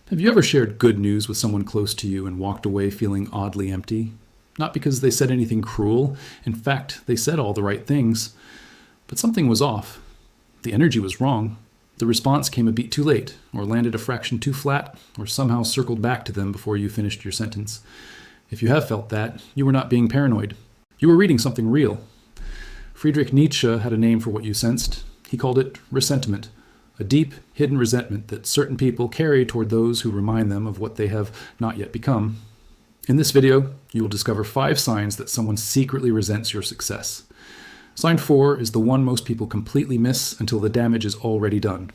Have you ever shared good news with someone close to you and walked away feeling oddly empty? Not because they said anything cruel. In fact, they said all the right things. But something was off. The energy was wrong. The response came a beat too late, or landed a fraction too flat, or somehow circled back to them before you finished your sentence. If you have felt that, you were not being paranoid. You were reading something real. Friedrich Nietzsche had a name for what you sensed. He called it ressentiment. A deep, hidden resentment that certain people carry toward those who remind them of what they have not yet become. In this video, you will discover 5 signs that someone secretly resents your success. Sign 4 is the one most people completely miss until the damage is already done.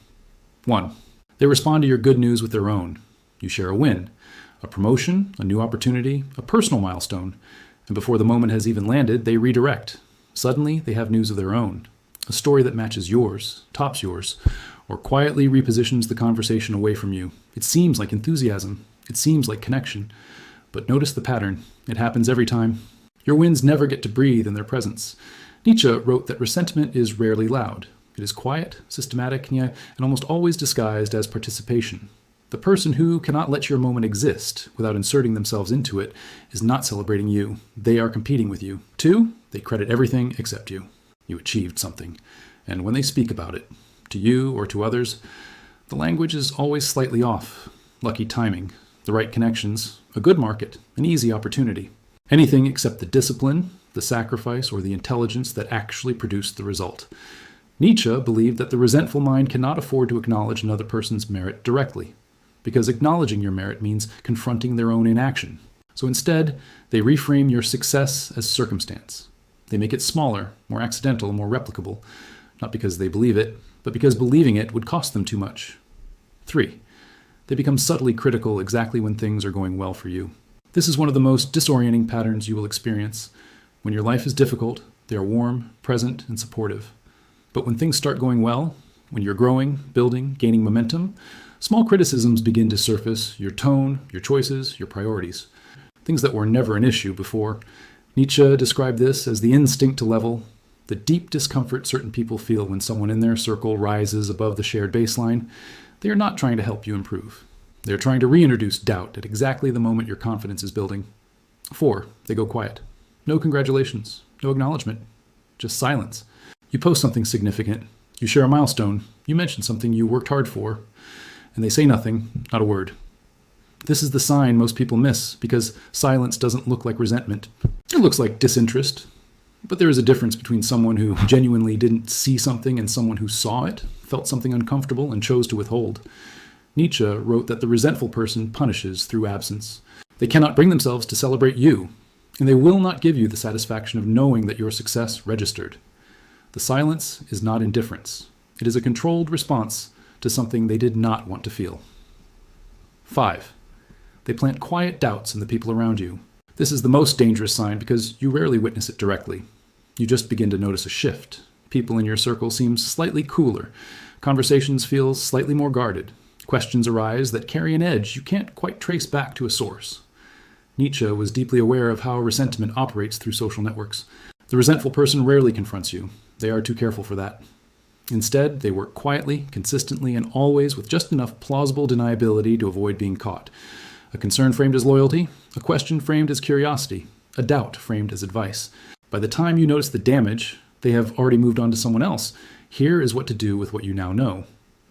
1. They respond to your good news with their own. You share a win, a promotion, a new opportunity, a personal milestone, and before the moment has even landed, they redirect. Suddenly, they have news of their own, a story that matches yours, tops yours, or quietly repositions the conversation away from you. It seems like enthusiasm. It seems like connection. But notice the pattern. It happens every time. Your wins never get to breathe in their presence. Nietzsche wrote that ressentiment is rarely loud. It is quiet, systematic, and almost always disguised as participation. The person who cannot let your moment exist without inserting themselves into it is not celebrating you. They are competing with you. 2, they credit everything except you. You achieved something. And when they speak about it, to you or to others, the language is always slightly off. Lucky timing, the right connections, a good market, an easy opportunity. Anything except the discipline, the sacrifice, or the intelligence that actually produced the result. Nietzsche believed that the resentful mind cannot afford to acknowledge another person's merit directly, because acknowledging your merit means confronting their own inaction. So instead, they reframe your success as circumstance. They make it smaller, more accidental, more replicable, not because they believe it, but because believing it would cost them too much. 3. They become subtly critical exactly when things are going well for you. This is one of the most disorienting patterns you will experience. When your life is difficult, they are warm, present, and supportive. But when things start going well, when you're growing, building, gaining momentum, small criticisms begin to surface: your tone, your choices, your priorities. Things that were never an issue before. Nietzsche described this as the instinct level, the deep discomfort certain people feel when someone in their circle rises above the shared baseline. They are not trying to help you improve. They are trying to reintroduce doubt at exactly the moment your confidence is building. 4, they go quiet. No congratulations, no acknowledgement, just silence. You post something significant, you share a milestone, you mention something you worked hard for, and they say nothing, not a word. This is the sign most people miss, because silence doesn't look like resentment. It looks like disinterest. But there is a difference between someone who genuinely didn't see something and someone who saw it, felt something uncomfortable, and chose to withhold. Nietzsche wrote that the resentful person punishes through absence. They cannot bring themselves to celebrate you, and they will not give you the satisfaction of knowing that your success registered. The silence is not indifference. It is a controlled response to something they did not want to feel. 5. They plant quiet doubts in the people around you. This is the most dangerous sign because you rarely witness it directly. You just begin to notice a shift. People in your circle seem slightly cooler. Conversations feel slightly more guarded. Questions arise that carry an edge you can't quite trace back to a source. Nietzsche was deeply aware of how resentment operates through social networks. The resentful person rarely confronts you. They are too careful for that. Instead, they work quietly, consistently, and always with just enough plausible deniability to avoid being caught. A concern framed as loyalty, a question framed as curiosity, a doubt framed as advice. By the time you notice the damage, they have already moved on to someone else. Here is what to do with what you now know.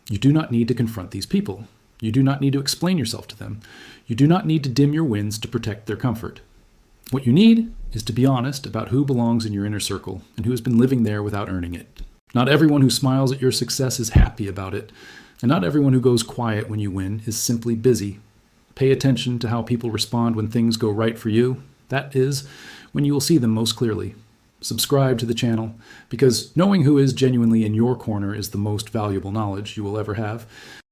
You do not need to confront these people. You do not need to explain yourself to them. You do not need to dim your wins to protect their comfort. What you need is to be honest about who belongs in your inner circle and who has been living there without earning it. Not everyone who smiles at your success is happy about it, and not everyone who goes quiet when you win is simply busy. Pay attention to how people respond when things go right for you. That is when you will see them most clearly. Subscribe to the channel, because knowing who is genuinely in your corner is the most valuable knowledge you will ever have.